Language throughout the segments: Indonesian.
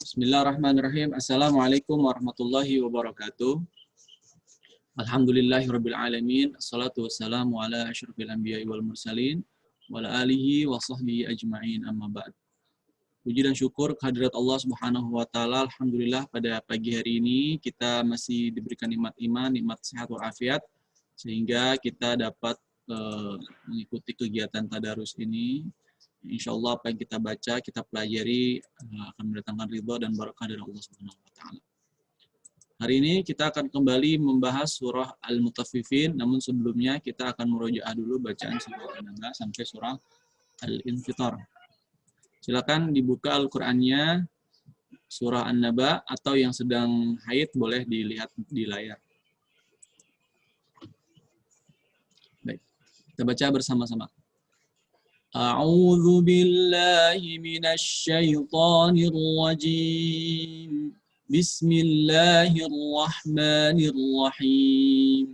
Bismillahirrahmanirrahim. Assalamualaikum warahmatullahi wabarakatuh. Alhamdulillahirabbil alamin. Assalatu wassalamu ala asyrofil anbiya'i wal mursalin wa ala alihi wa sahbihi ajma'in, amma ba'd. Puji dan syukur kehadirat Allah Subhanahu wa taala. Alhamdulillah pada pagi hari ini kita masih diberikan nikmat iman, nikmat sehat walafiat sehingga kita dapat mengikuti kegiatan tadarus ini. Insya Allah apa yang kita baca, kita pelajari akan mendatangkan ridha dan barakah dari Allah Subhanahu wa taala. Hari ini kita akan kembali membahas surah Al-Mutaffifin, namun sebelumnya kita akan murojaah dulu bacaan surah An-Naba sampai surah Al-Infitar. Silakan dibuka Al-Qur'annya surah An-Naba atau yang sedang haid boleh dilihat di layar. Baik, kita baca bersama-sama. أعوذ بالله من الشيطان الرجيم بسم الله الرحمن الرحيم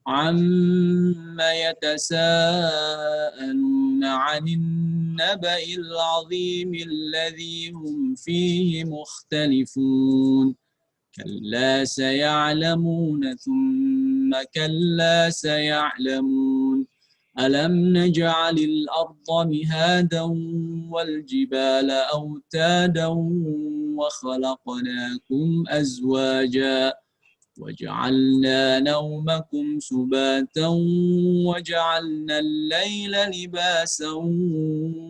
عما يتساءلون عن النبأ العظيم الذي هم فيه مختلفون كلا سيعلمون ثم كلا سيعلمون ألم نجعل الأرض مهادا والجبال أوتادا وخلقناكم أزواجا وجعلنا نومكم سباتا وجعلنا الليل لباسا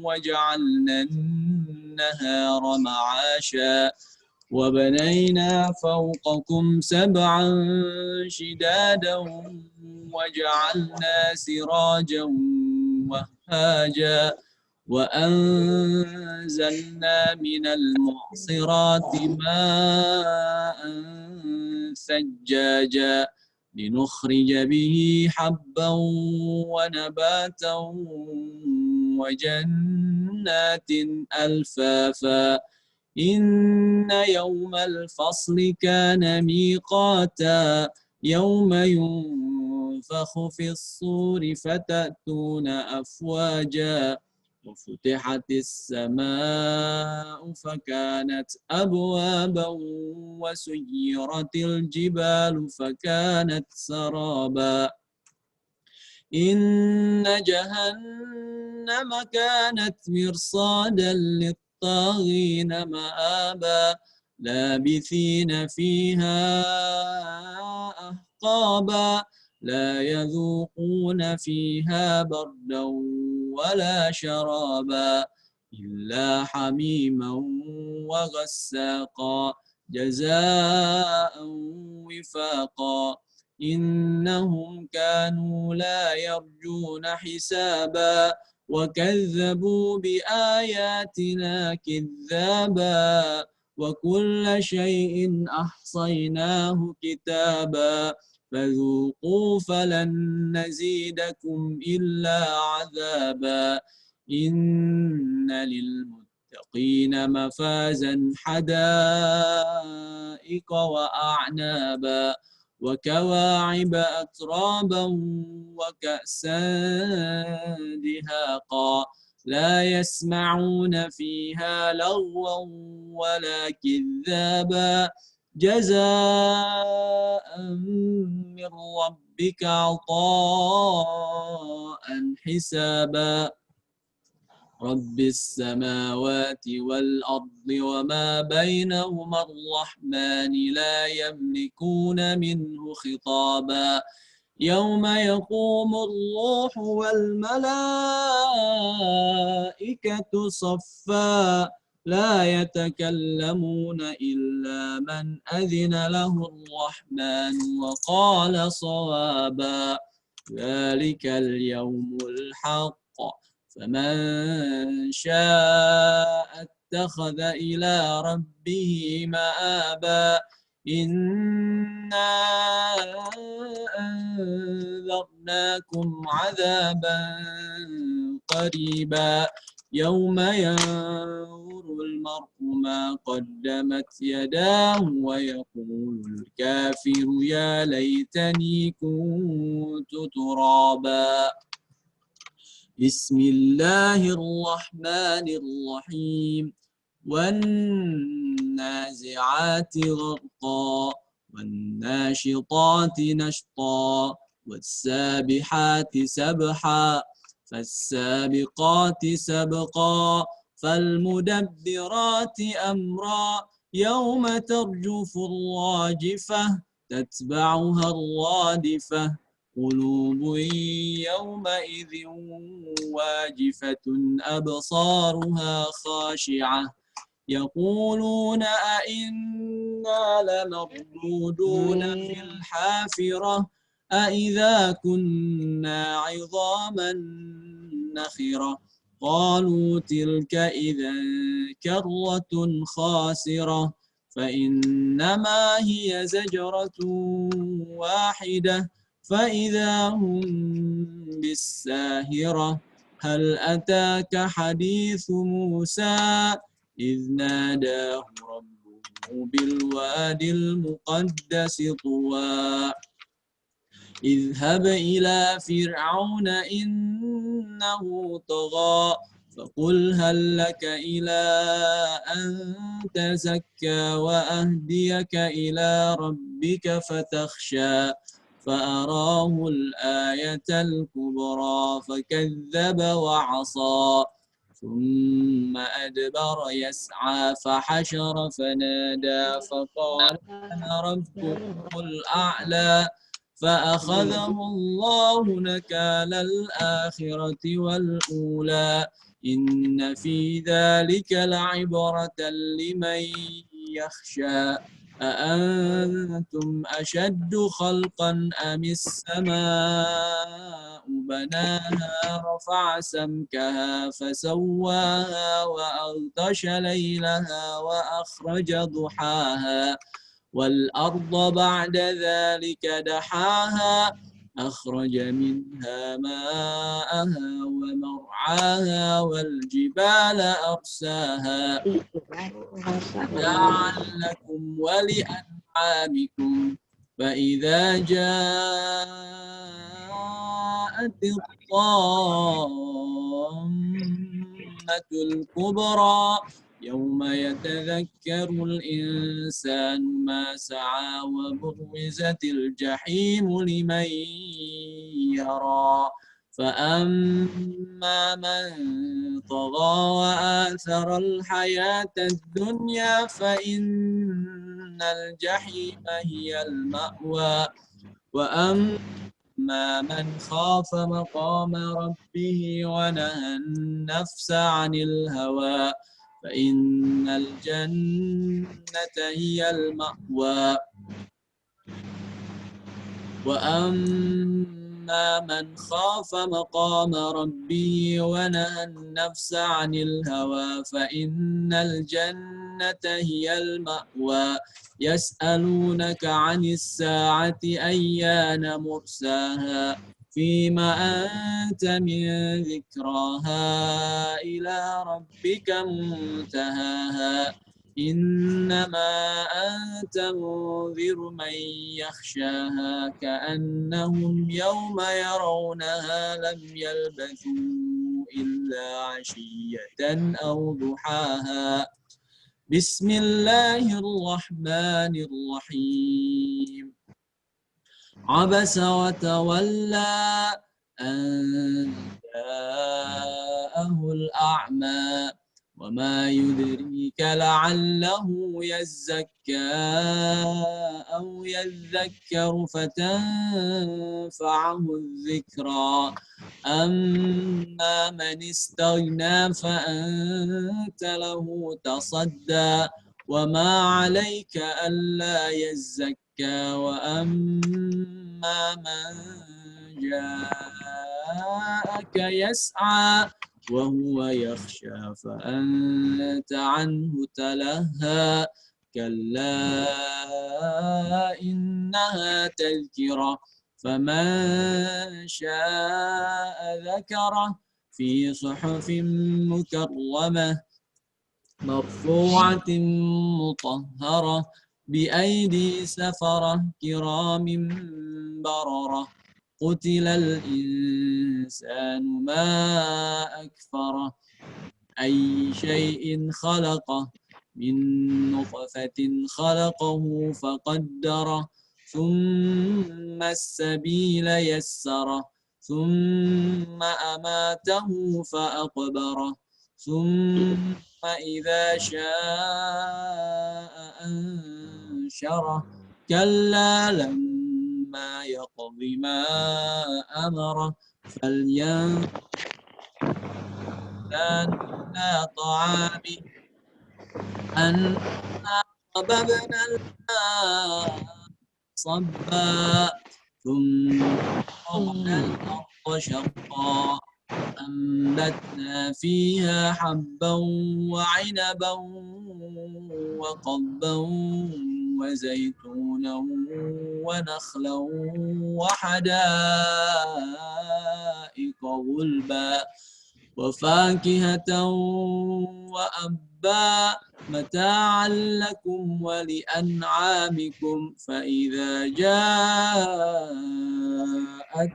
وجعلنا النهار معاشا وبنينا فوقكم سبعا شدادا وجعلنا سراجا وهاجا وأنزلنا من المعصرات ماء ثجاجا لنخرج به حبا ونباتا وجنات ألفافا إن يوم الفصل كان ميقاتا يوم ينفخ في الصور فتأتون أفواجا وفتحت السماء فكانت أبوابا وسيرت الجبال فكانت سرابا إن جهنم كانت مرصادا للطاغين مآبا لابثين فيها أحقابا لا يذوقون فيها بردا ولا شرابا إلا حميما وغساقا جزاء وفاقا إنهم كانوا لا يرجون حسابا وكذبوا بآياتنا كذابا وكل شيء أحصيناه كتابا فذوقوا فلن نزيدكم إلا عذابا إن للمتقين مفازا حدائق وأعنابا وكواعب أترابا وكأسا دهاقا لا يسمعون فيها لغوا ولا كذابا جزاء من ربك عطاء حسابا رب السماوات والأرض وما بينهما الرحمن لا يملكون منه خطابا يوم يقوم الروح والملائكة صفا لا يتكلمون إلا من أذن له الرحمن وقال صوابا ذلك اليوم الحق فمن شاء اتخذ إلى ربه مآبا إنا أنذرناكم عذابا قريبا يوم ينظر المرء ما قدمت يداه ويقول الكافر يا ليتني كنت ترابا بسم الله الرحمن الرحيم والنازعات غرقا والناشطات نشطا والسابحات سبحا فالسابقات سبقا فالمدبرات أمرا يوم ترجف الراجفة تتبعها الرادفة قلوب يومئذ واجفة أبصارها خاشعة يقولون أئنا لمردودون في الحافرة أئذا كنا عظاما نخرة قالوا تلك إذا كرة خاسرة فإنما هي زجرة واحدة فإذا هم بالساهرة هل أتاك حديث موسى إذ ناداه ربه بالوادي المقدس طوى اذهب إلى فرعون إنه طغى فقل هل لك إلى أن تزكى وأهديك إلى ربك فتخشى فأراه الآية الكبرى فكذب وعصى ثم أدبر يسعى فحشر فنادى فقال أنا ربكم الأعلى فأخذه الله نكال الآخرة والأولى إن في ذلك لعبرة لمن يخشى أأنتم أشد خلقا أم السماء بناها رفع سمكها فسواها وأغطش ليلها وأخرج ضحاها والأرض بعد ذلك دحاها أخرج منها ماءها ومرعاها والجبال أرساها متاعا لكم ولأنعامكم فإذا جاءت الطامة الكبرى يوم يتذكر الإنسان ما سعى وبرزت الجحيم لمن يرى فأما من طغى وآثر الحياة الدنيا فإن الجحيم هي المأوى وأما من خاف مقام ربه ونهى النفس عن الهوى فإن الجنة هي المأوى وأما من خاف مقام ربه ونهى النفس عن الهوى فإن الجنة هي المأوى يسألونك عن الساعة أيان مرساها فيما أنت من ذكراها إلى ربك منتهاها إنما أنت منذر من يخشاها كأنهم يوم يرونها لم يلبثوا إلا عشية أو ضحاها بسم الله الرحمن الرحيم عبس وتولى أن جاءه الأعمى وما يدريك لعله يزكى أو يذكر فتنفعه الذكرى أما من استغنى فأنت له تصدى وما عليك ألا يزكى وأما من جاءك يسعى وهو يخشى فأنت عنه تلهى كلا إنها تذكرة فمن شاء ذكره في صحف مكرمة مرفوعة مطهرة بأيدي سفرة كرام بررة قتل الإنسان ما أكفره أي شيء خلقه من نطفة خلقه فقدره ثم السبيل يسره ثم أماته فأقبره ثم إذا شاء أنشره كلا لما يقض ما أمره فلينظر إلى طعامه أنا صببنا الماء صبا ثم شققنا الأرض شقا أنبتنا فيها حبا وعنبا وقضبا وزيتونا ونخلا وحدائق غلبا وفاكهة وأبا متاعا لكم ولأنعامكم فإذا جاءت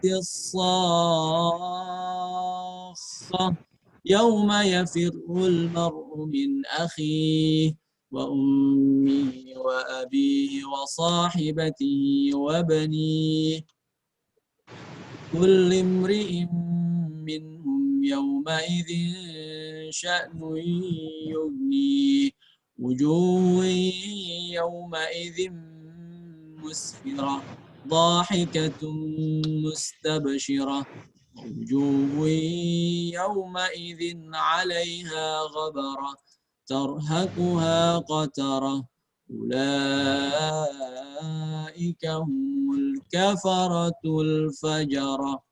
الصاخة يوم يفر المرء من أخيه وأمه وأبيه وصاحبته وبنيه كل امرئ منهم يومئذ شأن يغنيه وجوه يومئذ مسفرة ضاحكة مستبشرة وجوه يومئذ عليها غبرة ترهقها قترة أولئك هم الكفرة الفجرة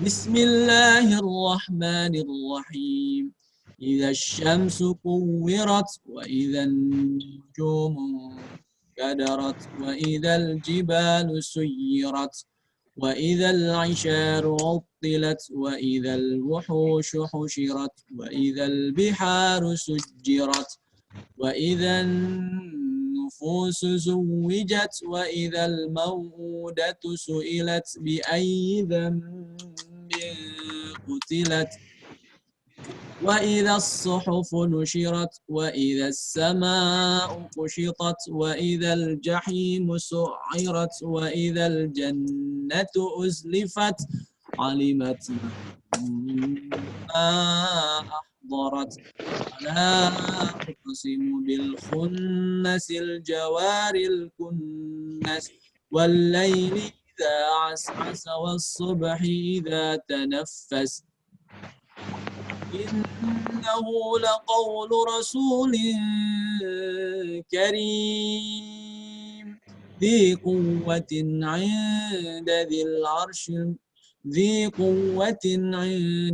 بسم الله الرحمن الرحيم إذا الشمس كورت وإذا النجوم انكدرت وإذا الجبال سيرت وإذا العشار عطلت وإذا الوحوش حشرت وإذا البحار سجرت وإذا النفوس زوجت وإذا الموءودة سئلت بأي ذنب قتلت وإذا الصحف نشرت وإذا السماء كشطت وإذا الجحيم سعرت وإذا الجنة أزلفت علمت ما أحضرت فلا أقسم بالخنس الجوار الكنس والليل إذا عسعس والصبح إذا تنفس إنه لقول رسول كريم ذي قوة عند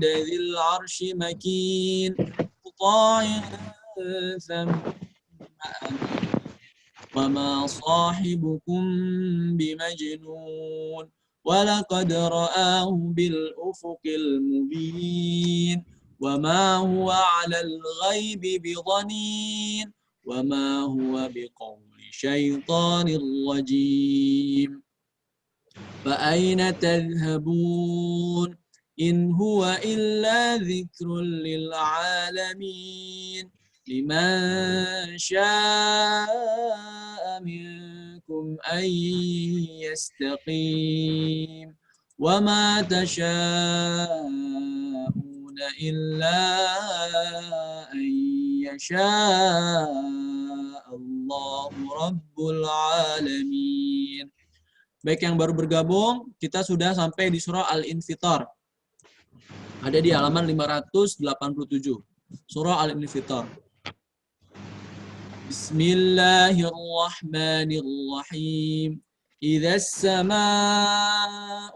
ذي العرش مكين مطاع ثم أمين وما صاحبكم بمجنون ولقد رآه بالأفق المبين وما هو على الغيب بضنين وما هو بقول شيطان رجيم فأين تذهبون إن هو إلا ذكر للعالمين لمن شاء منكم أن يستقيم وما تشاءون إلا أن يشاء الله رب العالمين. Baik yang baru bergabung, kita sudah sampai di surah Al-Infitar. Ada di halaman 587. Surah Al-Infitar. Bismillahirrahmanirrahim. إذا السماء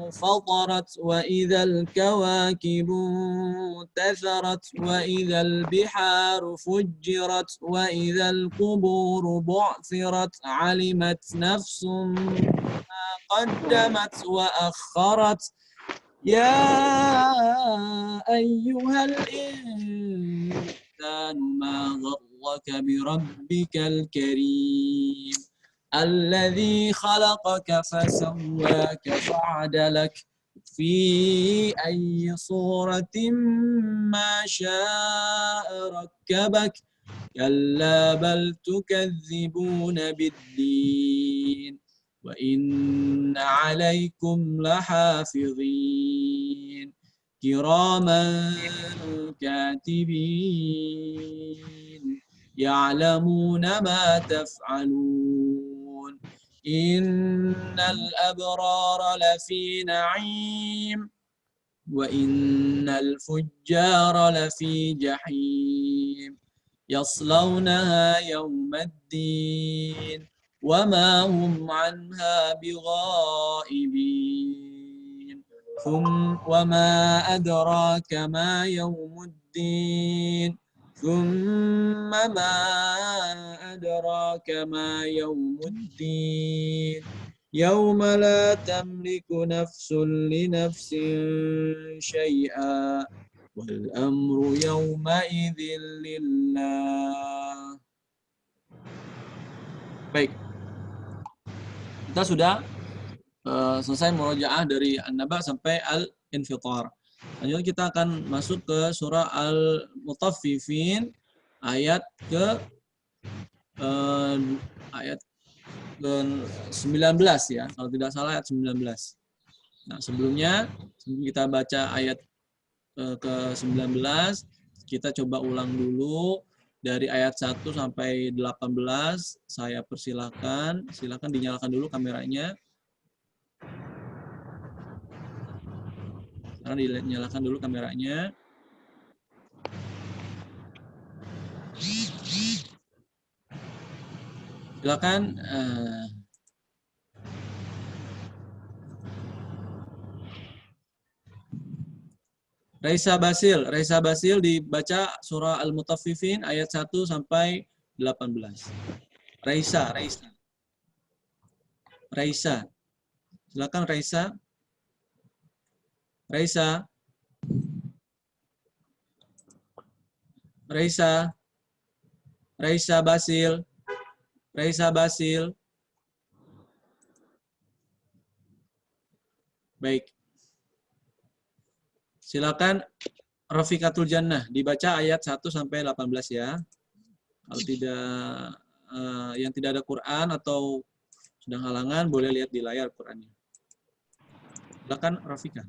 انفطرت وإذا الكواكب انتثرت وإذا البحار فجرت وإذا القبور بعثرت علمت نفس ما قدمت وأخرت يا أيها الإنسان ما غرك بربك الكريم الذي خلقك فسواك فعدلك في أي صورة ما شاء ركبك كلا بل تكذبون بالدين وإن عليكم لحافظين كراما كاتبين يعلمون ما تفعلون إن الأبرار لفي نعيم وإن الفجار لفي جحيم يصلونها يوم الدين وما هم عنها بغائبين ثم وما أدراك ما يوم الدين ثم ما أدراك ما يوم الدين يوم لا تملك نفس لنفس شيئا والأمر يومئذ لله. Baik, kita sudah selesai murojaah dari An-Naba sampai Al-Infitar. Lanjut kita akan masuk ke surah Al-Mutaffifin ayat ke ayat ke-19 ya, kalau tidak salah ayat 19. Nah, sebelumnya kita baca ayat ke-19, kita coba ulang dulu dari ayat 1 sampai 18. Saya persilahkan, silakan dinyalakan dulu kameranya. Sekarang dinyalakan dulu kameranya. Silakan. Raisa Basil dibaca surah Al-Mutaffifin ayat 1 sampai 18. Raisa. Silakan Raisa. Basil. Baik. Silakan Rafikatul Jannah dibaca ayat 1 sampai 18 ya. Kalau tidak yang tidak ada Quran atau sedang halangan boleh lihat di layar Qurannya. Silakan Rafika.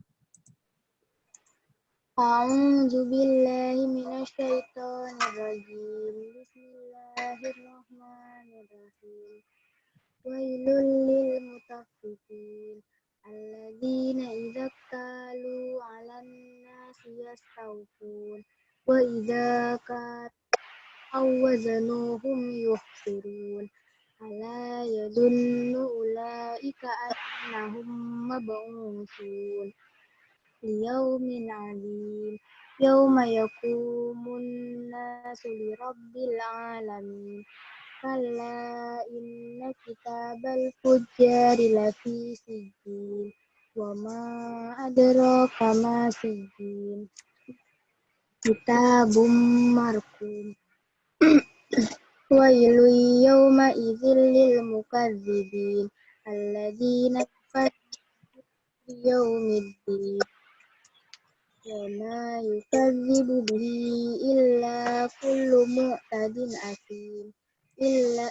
A'udzu billahi minasyaitonir rajim. Bismillahirrahmanirrahim. Wailul lil mutaffifin alladzina idza qalu 'alan nasi yastawfun wa idza wazanuhum yukhsirun. Ala yadunnu ulaika annahum mab'uthun liyaumin 'adzim yauma yaqumun nasu lirabbil 'alamin. Kalla inna kitabal fujjari lafi sijjin wa ma adraka ma sijjin kitabum marqum wailu yawma idzil lil mukazzibin alladzina kafaru yaumiddin wa ma yukadzibu bihi illa kullu mu'tadin asim illa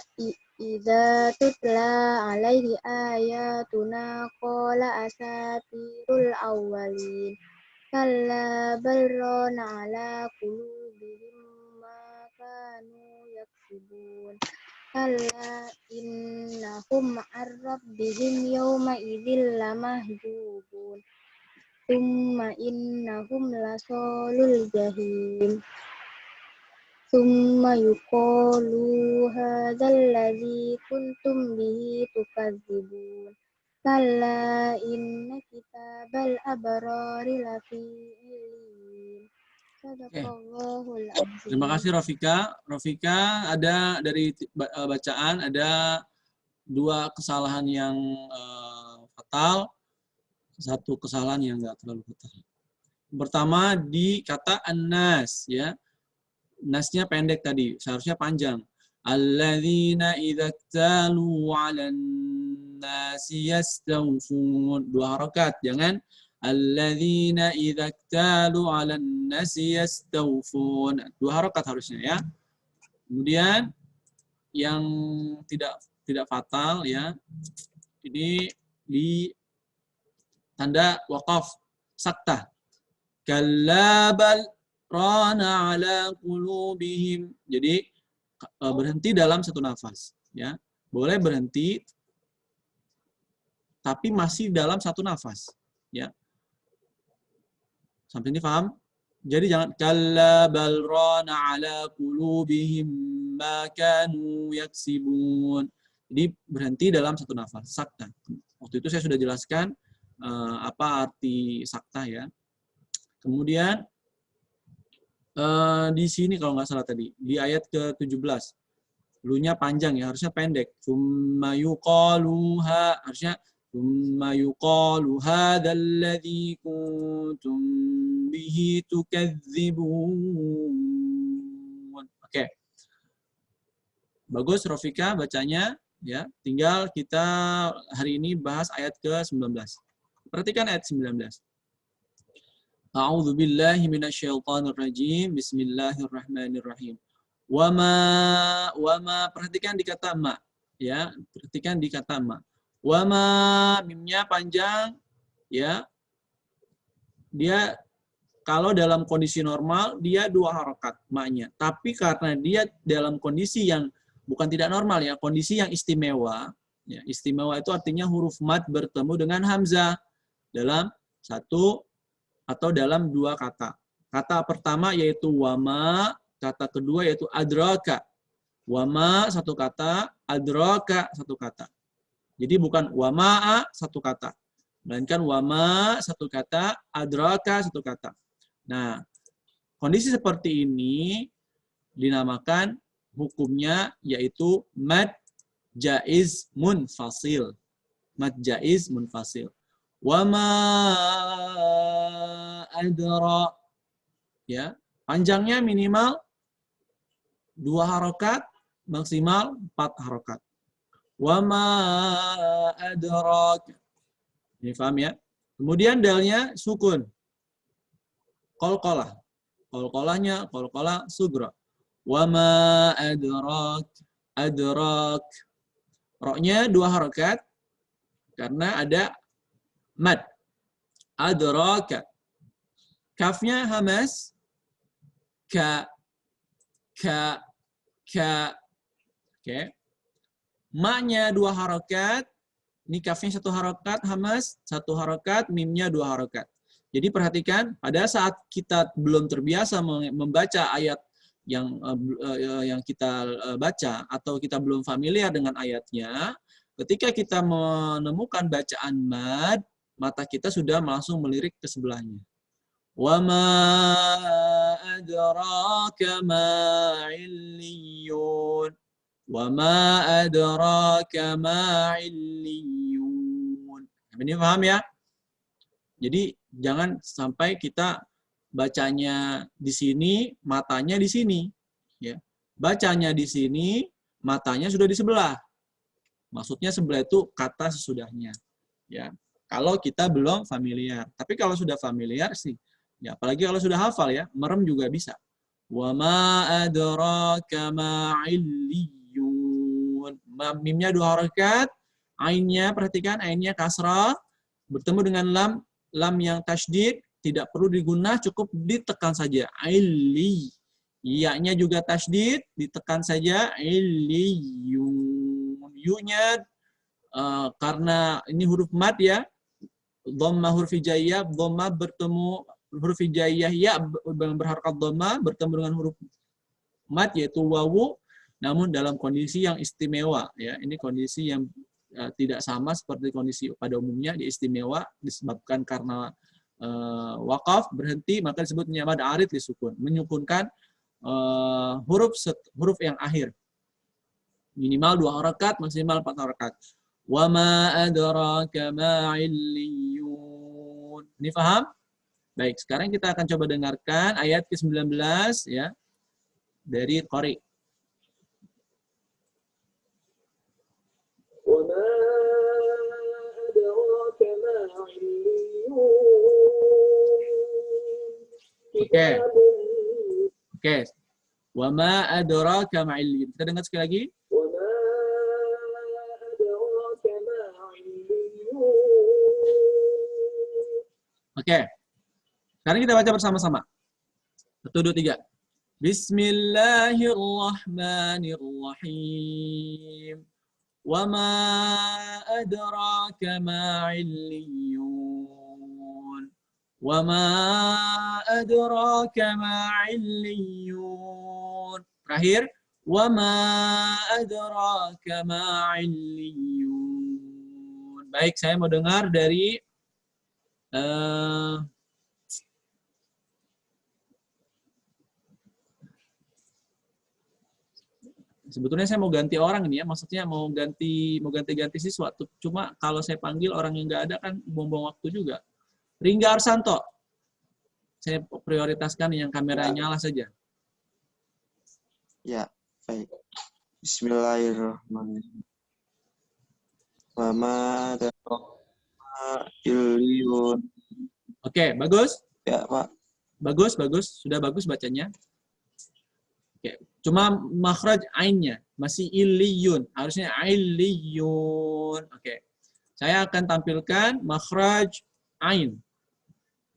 idza tutla alaihi ayatuna qala asatirul awwalin kalla bal rana ala qulubihim ma kanu yaksibun kalla innahum an rabbihim yawma idzil lamahjubun thumma innahum lasalul jahim thumma yuqalu hadzal ladzi kuntum bihi tukadzibun kalla inna kitabal abrari lafi illin. Sadaqallahul azim. Terima kasih Rafika, ada dari bacaan ada 2 kesalahan yang fatal, 1 kesalahan yang enggak terlalu fatal. Pertama di kata an-nas ya. Nasnya pendek tadi, seharusnya panjang. Alladzina idza talu 'alan nasi yastawfun. 2 harakat, jangan Alladzina idza iktalu 'alan nasi yastawfun. 2 harokat harusnya ya. Kemudian yang tidak fatal ya. Ini di tanda waqaf saktah. Kalla bal rana ala qulubihim. Jadi berhenti dalam satu nafas ya. Boleh berhenti tapi masih dalam satu nafas ya. Sampai ini paham? Jadi jangan kalla bal rana ala qulubihim ma kanu yaksibun. Jadi berhenti dalam satu nafas, sakta. Waktu itu saya sudah jelaskan apa arti sakta ya. Kemudian di sini kalau nggak salah tadi, di ayat ke-17. Lu-nya panjang ya, harusnya pendek. Tsumma yuqaluha, harusnya tsumma yuqalu hadzal ladzi kuntum bihi tukadzibun. Oke. Bagus Rofika bacanya ya. Tinggal kita hari ini bahas ayat ke-19. Perhatikan ayat 19. A'udzu billahi minasyaitonir rajim. Bismillahirrahmanirrahim. Wama perhatikan di kata ma ya, perhatikan di kata ma. Wama mimnya panjang ya. Dia kalau dalam kondisi normal dia 2 harokat ma-nya. Tapi karena dia dalam kondisi yang bukan tidak normal ya, kondisi yang istimewa ya. Istimewa itu artinya huruf mad bertemu dengan hamzah dalam satu atau dalam 2 kata. Kata pertama yaitu wama, kata kedua yaitu adraka. Wama satu kata, adraka satu kata. Jadi bukan wama'a satu kata, melainkan wama satu kata, adraka satu kata. Nah, kondisi seperti ini dinamakan hukumnya yaitu mad jaiz munfasil. Mad jaiz munfasil. Wama adra ya, panjangnya minimal 2 harokat, maksimal 4 harokat. Wama adrak. Ini paham ya? Kemudian dalnya sukun. Qalqalah. Qalqalahnya qalqalah sugra. Wama adrak. Adrak. Roknya 2 harokat karena ada mad. Adraka. Kafnya hamas. Ka. Oke. Ma-nya 2 harokat. Ini kafnya 1 harokat, hamas 1 harokat, mimnya 2 harokat. Jadi perhatikan, pada saat kita belum terbiasa membaca ayat yang kita baca, atau kita belum familiar dengan ayatnya, ketika kita menemukan bacaan mad, mata kita sudah langsung melirik ke sebelahnya. وَمَا أَدْرَاكَ مَا عِلِّيُّونَ وَمَا أَدْرَاكَ مَا عِلِّيُّونَ. Ini paham ya? Jadi jangan sampai kita bacanya di sini, matanya di sini. Ya. Bacanya di sini, matanya sudah di sebelah. Maksudnya sebelah itu kata sesudahnya. Ya. Kalau kita belum familiar. Tapi kalau sudah familiar sih, ya, apalagi kalau sudah hafal ya, merem juga bisa. Wa ma adraka ma illiyun. Mimnya 2 harakat, ainnya perhatikan ainnya kasrah bertemu dengan lam yang tasydid, tidak perlu diguna, cukup ditekan saja. Illi. Ya-nya juga tasydid, ditekan saja. Illiyun. Yu-nya karena ini huruf mad ya, dhamma huruf hijaiyah, dhamma bertemu huruf hijaiyah ya berharakat dhamma bertemu dengan huruf mad yaitu wawu, namun dalam kondisi yang istimewa ya. Ini kondisi yang tidak sama seperti kondisi pada umumnya. Di istimewa disebabkan karena waqaf berhenti, maka disebutnya mad arid disukun, menyukunkan huruf yang akhir. Minimal 2 harakat, maksimal 4 harakat. Wa ma adraka ma illiyun. Ini paham? Baik, sekarang kita akan coba dengarkan ayat ke-19 ya dari Qari. Wa ma adraka ma illiyun. Oke. Oke. Wa ma adraka ma illiyun. Kita dengar sekali lagi. Oke. Sekarang kita baca bersama-sama. 1, 2, 3. Bismillahirrahmanirrahim. Wa ma adraka ma illiyun. Wa ma adraka ma illiyun. Terakhir. Wa ma adraka ma illiyun. Baik, saya mau dengar dari sebetulnya saya mau ganti orang ini ya, maksudnya mau ganti siswa. Cuma kalau saya panggil orang yang nggak ada kan buang-buang waktu juga. Ringga Arsanto, saya prioritaskan yang kamera nyala saja. Ya, baik. Bismillahirrahmanirrahim. Wama illiyun. Oke, bagus. Ya, Pak. Bagus. Sudah bagus bacanya. Oke. Cuma makhraj ainnya masih illiyun, harusnya illiyun. Oke. Saya akan tampilkan makhraj ain.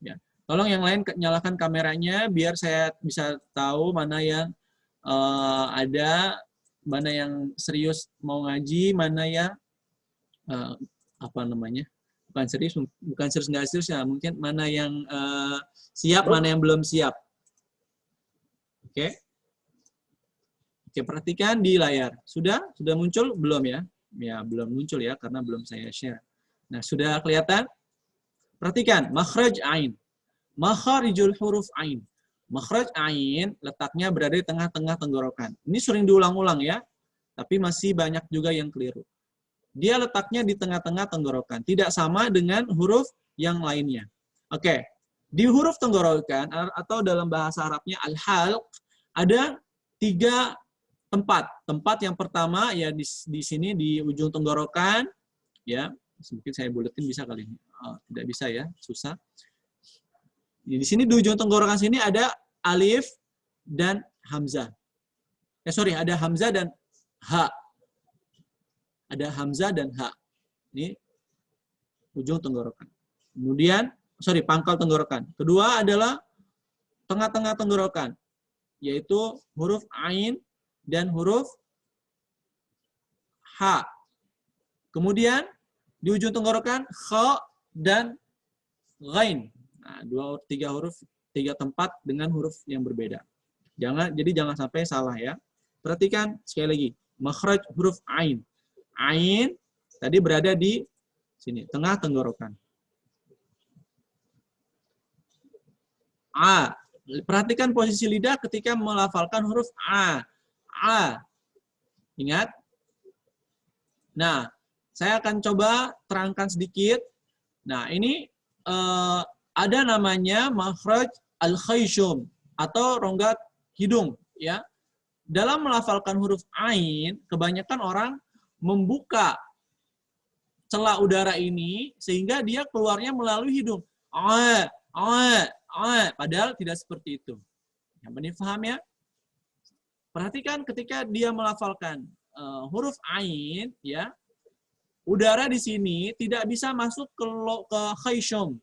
Ya. Tolong yang lain nyalakan kameranya biar saya bisa tahu mana yang ada, mana yang serius mau ngaji, mana yang bukan serius nggak serius ya, mungkin mana yang siap, mana yang belum siap. Oke. Oke, perhatikan di layar. Sudah muncul? Belum ya? Ya, belum muncul ya, karena belum saya share. Nah, sudah kelihatan? Perhatikan, makhraj ain. Makharijul huruf ain. Makhraj ain letaknya berada di tengah-tengah tenggorokan. Ini sering diulang-ulang ya, tapi masih banyak juga yang keliru. Dia letaknya di tengah-tengah tenggorokan. Tidak sama dengan huruf yang lainnya. Oke, di huruf tenggorokan, atau dalam bahasa Arabnya al-halq, ada 3 tempat. Tempat yang pertama ya di sini di ujung tenggorokan, ya. Mungkin saya buletin bisa kali ini. Oh, tidak bisa ya, susah. Di sini di ujung tenggorokan sini ada alif dan hamzah. Ada hamzah dan ha. Ada hamzah dan ha. Ini ujung tenggorokan. Kemudian, pangkal tenggorokan. Kedua adalah tengah-tengah tenggorokan, yaitu huruf ain dan huruf ha. Kemudian di ujung tenggorokan kha dan ghain. Nah, 3 huruf, 3 tempat dengan huruf yang berbeda. Jadi jangan sampai salah ya. Perhatikan sekali lagi, makhraj huruf ain. Ain tadi berada di sini, tengah tenggorokan. A. Perhatikan posisi lidah ketika melafalkan huruf A. A. Ingat? Nah, saya akan coba terangkan sedikit. Nah, ini ada namanya makhraj al-khayshum atau rongga hidung, ya. Dalam melafalkan huruf ain, kebanyakan orang membuka celah udara ini sehingga dia keluarnya melalui hidung. Padahal tidak seperti itu. Yang ini paham ya? Perhatikan ketika dia melafalkan huruf ain, ya, udara di sini tidak bisa masuk ke khayshum,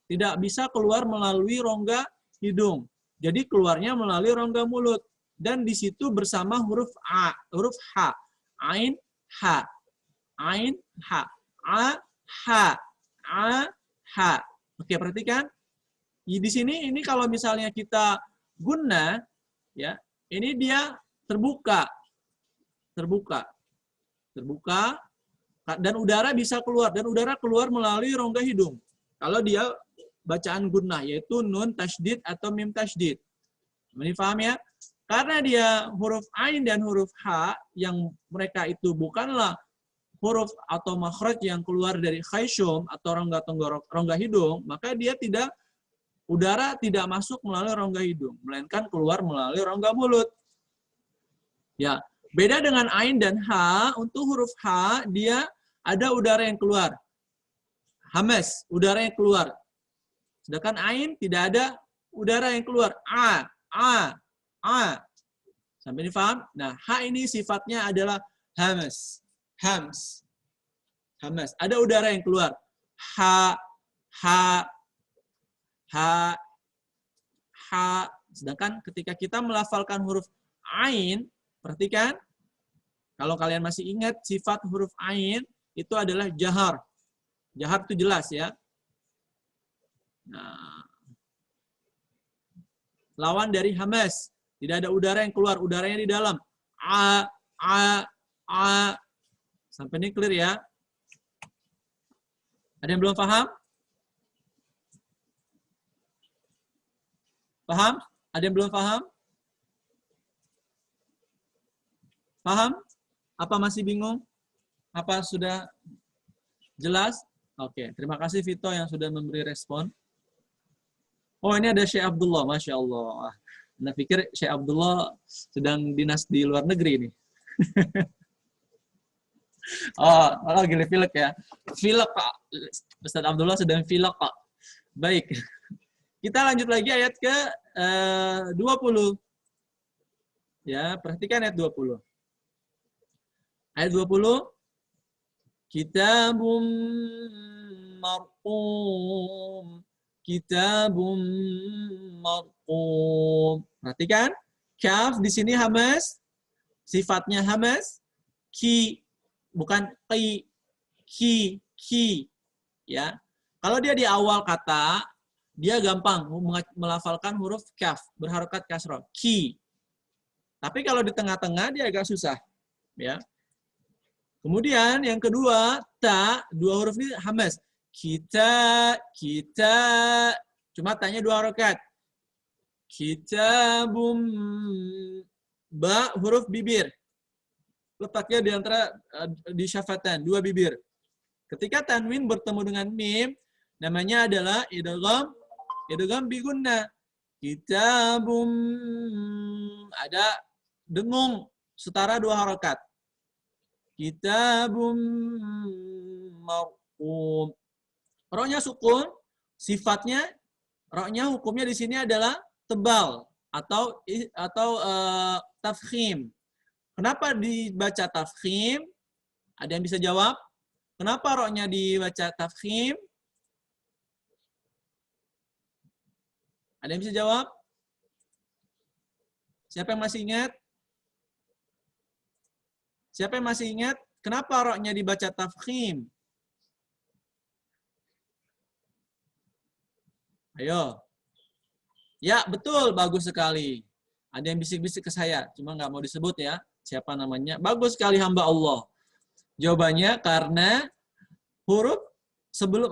tidak bisa keluar melalui rongga hidung. Jadi keluarnya melalui rongga mulut dan di situ bersama huruf a, huruf ha, ain ha, ain ha, a ha, a ha. Oke, perhatikan. Di sini ini kalau misalnya kita gunnah, ya. Ini dia terbuka, dan udara bisa keluar, dan udara keluar melalui rongga hidung. Kalau dia bacaan gunnah, yaitu nun tasydid atau mim tasydid. Ini paham ya? Karena dia huruf ain dan huruf ha, yang mereka itu bukanlah huruf atau makhraj yang keluar dari khayshum atau rongga hidung, maka dia udara tidak masuk melalui rongga hidung, melainkan keluar melalui rongga mulut. Ya, beda dengan ain dan ha, untuk huruf ha dia ada udara yang keluar. Hamas, udara yang keluar. Sedangkan ain tidak ada udara yang keluar. A. Sampai ini paham? Nah, H ini sifatnya adalah hams. Hams. Ada udara yang keluar. H. Sedangkan ketika kita melafalkan huruf ain, perhatikan, kalau kalian masih ingat sifat huruf ain itu adalah jahar. Jahar itu jelas ya. Nah, lawan dari hamas, tidak ada udara yang keluar, udaranya di dalam. A. Sampai ini clear ya? Ada yang belum paham? Paham? Ada yang belum paham? Paham? Apa masih bingung? Apa sudah jelas? Oke, terima kasih Vito yang sudah memberi respon. Oh, ini ada Syekh Abdullah, Masya Allah. Anda pikir Syekh Abdullah sedang dinas di luar negeri ini. Oh, lagi pilek ya. Pilek, Pak. Ustaz Abdullah sedang pilek, Pak. Baik. Kita lanjut lagi ayat ke 20. Ya, perhatikan ayat 20. Ayat 20. Kitabun marqum. Kitabun marqum. Perhatikan, kaf di sini hamas, sifatnya hamas, ki bukan ki, ya. Kalau dia di awal kata, dia gampang melafalkan huruf kaf, berharokat kasroh, ki. Tapi kalau di tengah-tengah dia agak susah, ya. Kemudian yang kedua, ta, dua huruf ini hamas. Kita, cuma tanya dua harokat. Kitabum, ba, huruf bibir. Letaknya di antara di syafatan, dua bibir. Ketika tanwin bertemu dengan mim, namanya adalah idgham bi gunnah. Kitabum, ada dengung setara dua harokat. Kitabum marqum. Roknya sukun, sifatnya roknya hukumnya di sini adalah tebal atau tafkhim. Kenapa dibaca tafkhim? Ada yang bisa jawab? Kenapa roknya dibaca tafkhim? Ada yang bisa jawab? Siapa yang masih ingat? Siapa yang masih ingat? Kenapa roknya dibaca tafkhim? Ayo. Ya, betul. Bagus sekali. Ada yang bisik-bisik ke saya. Cuma nggak mau disebut ya. Siapa namanya? Bagus sekali hamba Allah. Jawabannya karena huruf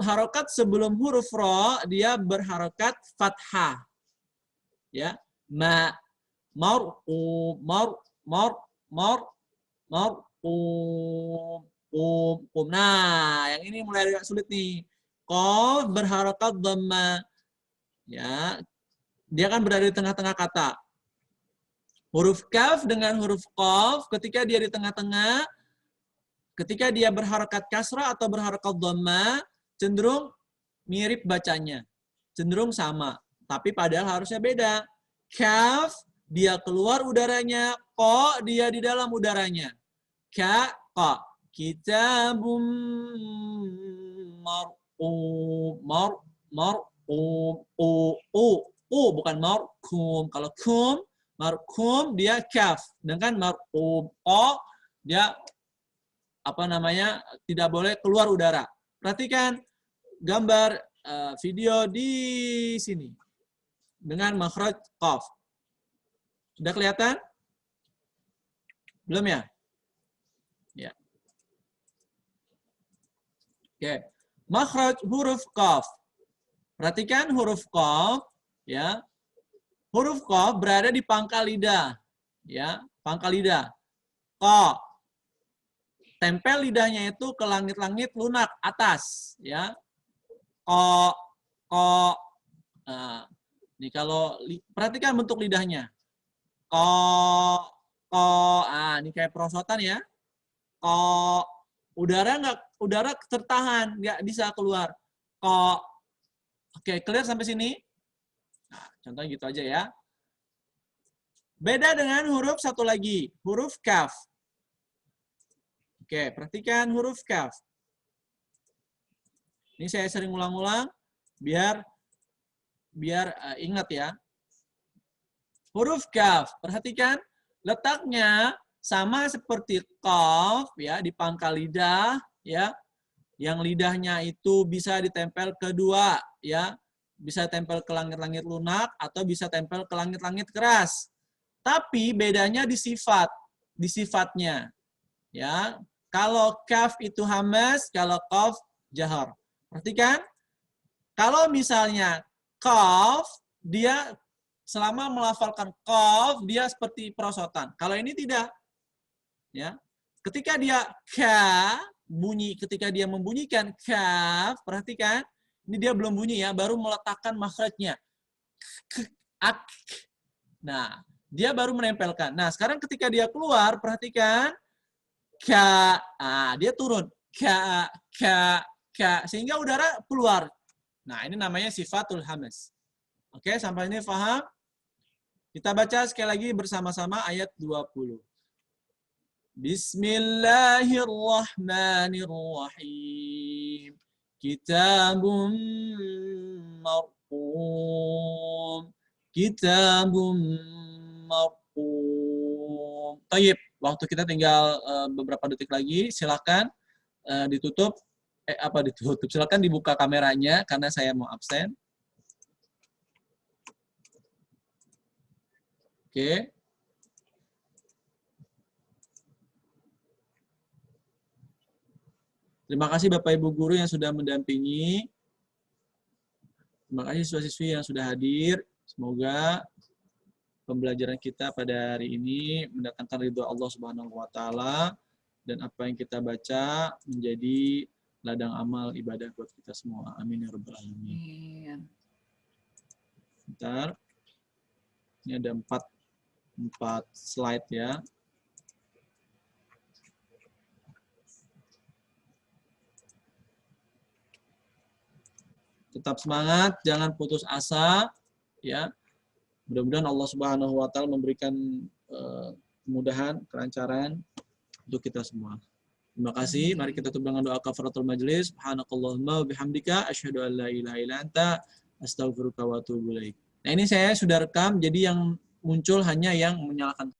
harokat sebelum huruf ro, dia berharokat fathah. Ya. Nah, yang ini mulai agak sulit nih. Qaf berharokat dhamma. Ya. Dia kan berada di tengah-tengah kata. Huruf kaf dengan huruf qaf, ketika dia di tengah-tengah, ketika dia berharokat kasrah atau berharokat dhamma, cenderung mirip bacanya. Cenderung sama. Tapi padahal harusnya beda. Kaf, dia keluar udaranya. Ko, dia di dalam udaranya. Ko. Kitabum marqum. Bukan marqum. Kalau kum, marqum dia kaf. Dengan marqum. Dia tidak boleh keluar udara. Perhatikan gambar video di sini dengan makhraj qaf. Sudah kelihatan? Belum ya? Ya. Oke. Makhraj huruf qaf. Perhatikan huruf qaf, ya. Huruf qaf berada di pangkal lidah, ya, pangkal lidah. Qa. Tempel lidahnya itu ke langit-langit lunak atas, ya. Ko. Nah, ini kalau perhatikan bentuk lidahnya. Ko. Ini kayak perosotan ya. Ko. Udara tertahan, nggak bisa keluar. Ko. Oke, clear sampai sini? Nah, Contohnya gitu aja ya. Beda dengan huruf satu lagi, huruf kaf. Oke, perhatikan huruf kaf. Ini saya sering ulang-ulang biar ingat ya. Huruf kaf, perhatikan letaknya sama seperti qaf ya, di pangkal lidah ya. Yang lidahnya itu bisa ditempel ke dua ya. Bisa tempel ke langit-langit lunak atau bisa tempel ke langit-langit keras. Tapi bedanya di sifatnya. Ya. Kalau kaf itu hamas, kalau qaf jahar. Perhatikan, kalau misalnya qaf, dia selama melafalkan qaf, dia seperti perosotan. Kalau ini tidak. Ya. Ketika dia ketika dia membunyikan kaf, perhatikan, ini dia belum bunyi ya, baru meletakkan makhrajnya. Nah, dia baru menempelkan. Nah, sekarang ketika dia keluar, perhatikan dia turun. Sehingga udara keluar. Nah, ini namanya sifatul hamas. Oke, sampai ini paham? Kita baca sekali lagi bersama-sama ayat 20. Bismillahirrahmanirrahim. Kitabun marqum. Kitabun marqum. Tayyib. Waktu kita tinggal beberapa detik lagi. Silakan ditutup. Ditutup? Silakan dibuka kameranya karena saya mau absen. Oke. Terima kasih Bapak Ibu Guru yang sudah mendampingi. Terima kasih siswa-siswi yang sudah hadir. Semoga pembelajaran kita pada hari ini mendatangkan ridho Allah Subhanahu wa taala dan apa yang kita baca menjadi ladang amal ibadah buat kita semua. Amin ya rabbal alamin. Bentar. Ini ada 4 slide ya. Tetap semangat, jangan putus asa, ya. Mudah-mudahan Allah Subhanahu wa taala memberikan kemudahan, kelancaran untuk kita semua. Terima kasih. Mari kita tutup dengan doa kafaratul majelis. Subhanakallahumma wa bihamdika asyhadu an la ilaha illa anta astaghfiruka wa atubu ilaik. Nah, ini saya sudah rekam, jadi yang muncul hanya yang menyalakan